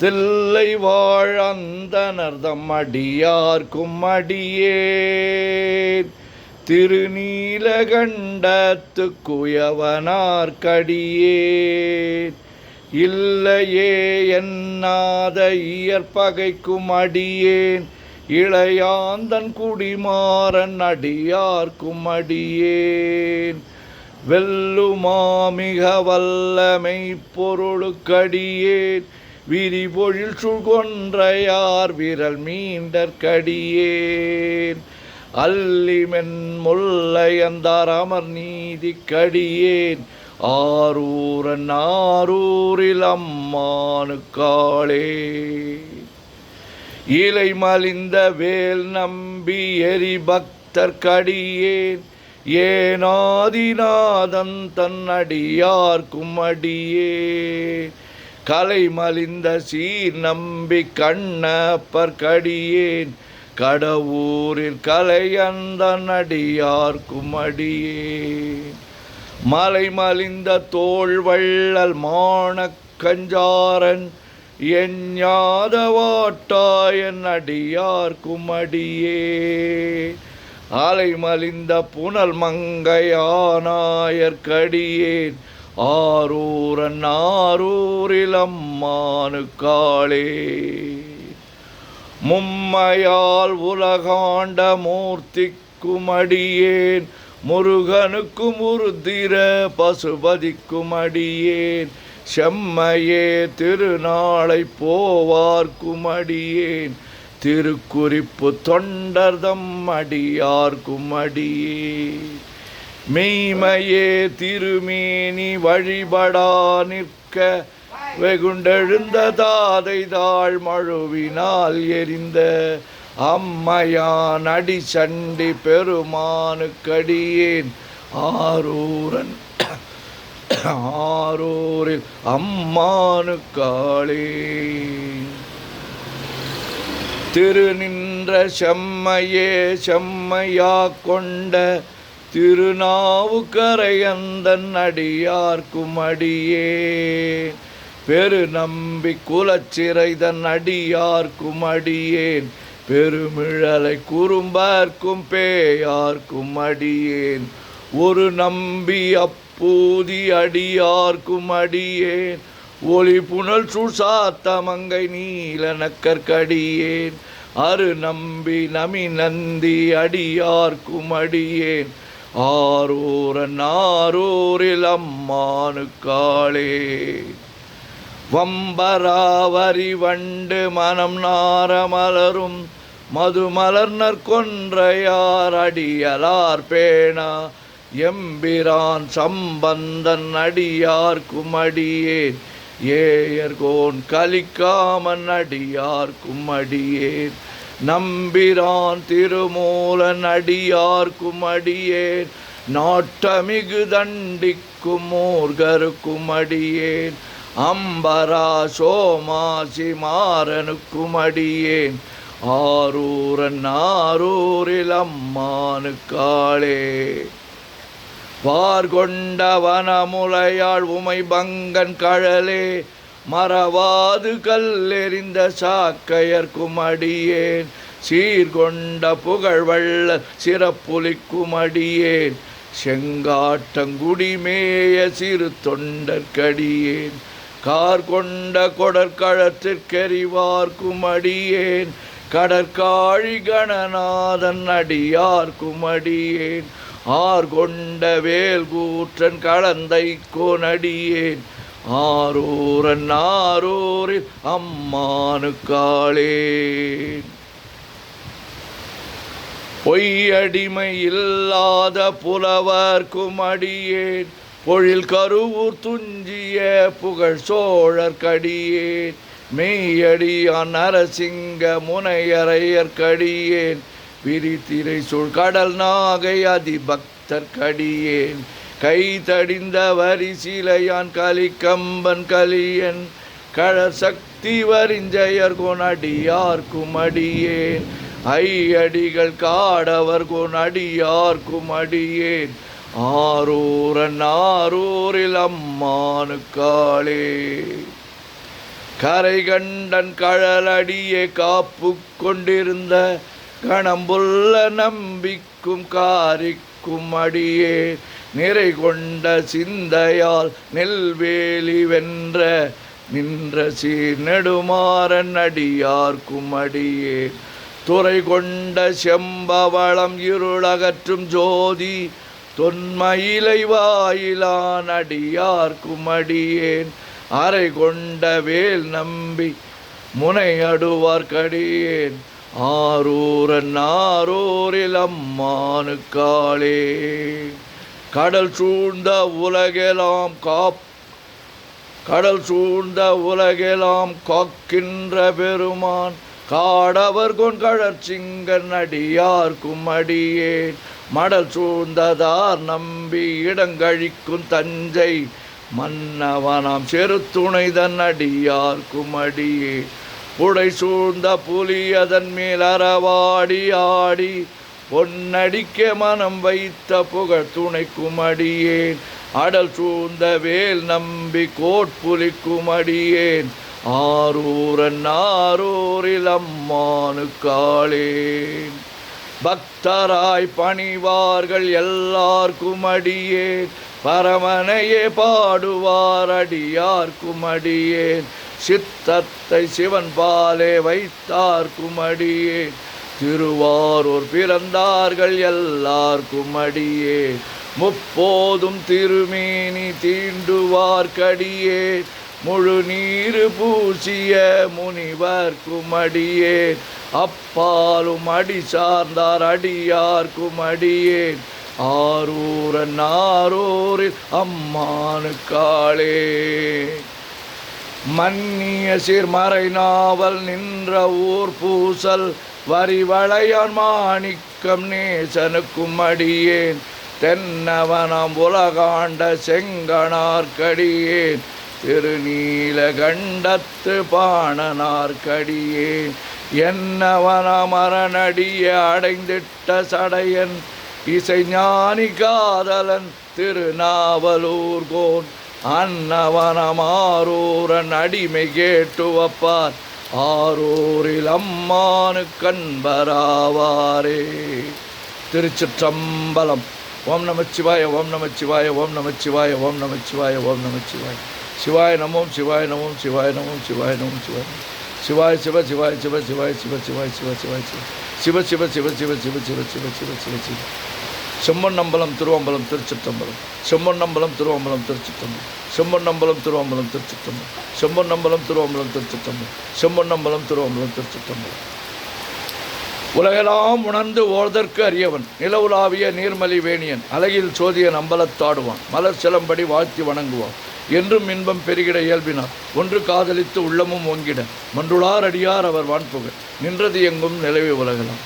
தில்லை வாழந்தனர்தம் அடியார்க்கும் அடியேன் திருநீலகண்டத்து குயவனார்க்கடியேன் இல்லையே என்னாத இயற்பகைக்கும் அடியேன் இளையாந்தன் குடிமாறன் அடியார்க்கும் அடியேன் வெல்லுமாமிக வல்லமை பொருளுக்கடியேன் விரிபொழில் சுழ்கொன்றையார் விரல் மீண்டற்கடியேன் அல்லிமென் முல்லையந்தார் அமர் நீதிக்கடியேன் ஆரூரன் ஆரூரில் அம்மானுக்காளே இலை மலிந்த வேல் நம்பி எரி பக்தர்க்கடியேன் ஏனாதிநாதன் தன்னடியார்க்கும் அடியேன் கலை மலிந்த சீர் நம்பி கண்ணப்பர்க்கடியேன் கடவுரில் கலையந்தன் அடியார்க்கும் அடியேன் மலை மலிந்த தோள் வள்ளல் மானக்கஞ்சாரன் எஞ்ஞாதவாட்டாயன் அடியார்க்கும் அடியேன் அலை மலிந்த புனல் மங்கையானாயர்க்கடியேன் ஆரூரன் ஆரூரில் அம்மானுக்காளே மும்மையால் உலகாண்ட மூர்த்திக்கும் அடியேன் முருகனுக்கும் உருத்திர பசுபதிக்கும் அடியேன் செம்மையே திருநாளை போவார்க்கும் அடியேன் திருக்குறிப்பு தொண்டர்தம் அடியார்க்கும் அடியேன் மெய்மையே திருமேனி வழிபடா நிற்க வெகுண்டெழுந்த தாதை தாழ் மழுவினால் எரிந்த அம்மையான் அடி சண்டி பெருமானுக்கடியேன் ஆரூரன் ஆரூரில் அம்மானுக்காளே திருநின்ற செம்மையே செம்மையா கொண்ட திருநாவுக்கரையந்தன் அடியார்க்கும் அடியேன் பெரு நம்பி குலச்சிறைதன் அடியார்க்கும் அடியேன் பெருமிழலை குறும்பார்க்கும் பேயார்க்கும் அடியேன் ஒரு நம்பி அப்பூதி அடியார்க்கும் அடியேன் ஒளி புனல் சுசாத்தமங்கை நீலனக்கற்கடியேன் அரு நம்பி நமி நந்தி அடியார்க்கும் அடியேன் ஆரூரன் ஆரூரில் அம்மானுக்காளே வம்பராவரி வண்டு மனம் நாரமலரும் மதுமலர்னர் கொன்றையார் அடியலார் பேணா எம்பிரான் சம்பந்தன் அடியார்க்கும் அடியேன் ஏயர்கோன் கலிக்காமன் அடியார்க்கும் அடியேன் நம்பிரான் திருமூலன் அடியார்க்கும் அடியேன் நாட்டமிகு தண்டிக்கும் மூர்கருக்கும் அடியேன் அம்பரா சோமாசி மாறனுக்கும் அடியேன் ஆரூரன் ஆரூரில் அம்மானுக்காளே வார்கொண்ட வனமுலையாள் உமை பங்கன் கழலே மறவாது கல்லெறிந்த சாக்கையர்க்கும் அடியேன் சீர்கொண்ட புகழ்வள்ள சிறப்புலிக்கும் அடியேன் செங்காட்டங்குடிமேய சிறு தொண்டற்கடியேன் கார் கொண்ட கொடற்களத்திற்கெறிவார்க்கும் அடியேன் கடற்காழி கணநாதன் அடியார்க்கும் அடியேன் ஆர்கொண்ட வேல் கூற்றன் கலந்தை கோனடியேன் ஆரூரன் ஆரூரில் அம்மானுக்காளே பொய்யடிமை இல்லாத புலவர்க்கும் அடியேன் பொழில் கருவூர் துஞ்சிய புகழ் சோழர்க்கடியேன் மெய்யடியான் நரசிங்க முனையரையர்க்கடியேன் விரித்திரை சூழ் கடல் நாகை அதிபக்தர்க்கடியேன் கை தடிந்த வரிசிலையான் கலிக்கம்பன் கலியன் கழற் சக்தி வரிஞ்சயர் கொனடியார்க்கும் அடியேன் ஐயடிகள் காடவர் கொனடியார்க்கும் அடியேன் ஆரூரன் ஆரூரில் அம்மானுக்காளே கரை கண்டன் கழலடியே காப்பு கொண்டிருந்த கணம்புள்ள நம்பிக்கும் காரிக்கும் அடியே நிறை கொண்ட சிந்தையால் நெல்வேலி வென்ற நின்ற சீர் நெடுமாறன் அடியார்க்கும் அடியே துறை கொண்ட செம்பவளம் இருளகற்றும் ஜோதி தொன்மயிலை வாயிலான் அடியார்க்கும் அடியேன் அறை கொண்ட வேல் நம்பி முனையடுவார்க்கடியேன் ஆரூரன் ஆரூரில் அம்மானுக்காளே கடல் சூழ்ந்த உலகெலாம் காக்கின்ற பெருமான் காடவர் கொண்கழற்சிங்கன் அடியார்க்கும் அடியேன் மடல் சூழ்ந்ததார் நம்பி இடங்கழிக்கும் தஞ்சை மன்னவனாம் செருத்துணைதன் அடியார்க்கும் அடியே புடை சூழ்ந்த புலியதன் மேல் அறவாடி ஆடி பொன்னடிக்க மனம் வைத்த புகழ் துணைக்கும் அடியேன் அடல் சூழ்ந்த வேல் நம்பி கோட்புலிக்கும் அடியேன் ஆரூரன் ஆரூரில் அம்மானுக்காளே பக்தராய் பணிவார்கள் எல்லார்க்கும் அடியேன் பரமனையே பாடுவார் அடியார்க்கும் அடியேன் சித்தத்தை சிவன் பாலே வைத்தார்க்கும் அடியேன் திருவாரூர் பிறந்தார்கள் எல்லார்க்கும் அடியேன் முப்போதும் திருமேனி தீண்டுவார்க்கடியேன் முழு நீரு பூசிய முனிவர்க்கும் அடியேன் அப்பாலும் அடி சார்ந்தார் அடியார்க்கும் அடியேன் ஆரூரன் ஆரூரில் அம்மானுக்காளே மன்னிய சீர்மறை நாவல் நின்ற ஊர் பூசல் வரிவளையான் மாணிக்கம் நேசனுக்கும் அடியேன் தென்னவனம் உலகாண்ட செங்கனார்க்கடியேன் திருநீலகண்டத்து பாணனார்க்கடியேன் என்னவனமரனடிய அடைந்திட்ட சடையன் இசைஞானி காதலன் திருநாவலூர்கோன் அன்னவனமாரூரன் அடிமை கேட்டு வப்பார் ஆரூரில் அம்மானு கண்பராவாரே. திருச்சிற்றம்பலம். ஓம் நமச்சிவாய ஓம் நமச்சிவாய ஓம் நமச்சிவாய ஓம் நமச்சிவாய ஓம் நமச்சிவாய. சிவாய நமோம் சிவாய நமோம் சிவாய நமோம் சிவாய நமோம் சிவாய சிவாய சிவ சிவாய சிவ சிவாய சிவ சிவாய சிவ சிவாய சிவ சிவ சிவ சிவ சிவ சிவ சிவ சிவ சிவ சிவ சிவ செம்மண்ணம்பலம் திருவம்பலம் திருச்சிற்றம்பலம். செம்மண்ணம்பலம் திருவம்பலம் திருச்சிற்றம்பலம். செம்மண்ணம்பலம் திருவம்பலம் திருச்சிற்றம்பலம். செம்மண்ணம்பலம் திருவம்பலம் திருச்சிற்றம்பலம். செம்மண்ணம்பலம் திருவம்பலம் திருச்சிற்றம்பலம். உலகெல்லாம் உணர்ந்து ஓர்தற்கு அறியவன் நிலவுலாவிய நீர்மலி வேணியன் அழகில் சோதியன் அம்பலத்தாடுவான் மலர் சிலம்படி வாழ்த்தி வணங்குவான் என்றும் இன்பம் பெருகிட இயல்பினார் ஒன்று காதலித்து உள்ளமும் ஓங்கிட மன்றுளார் அடியார் அவர் வான்புகழ் நின்றது எங்கும் நிலவி உலகலாம்.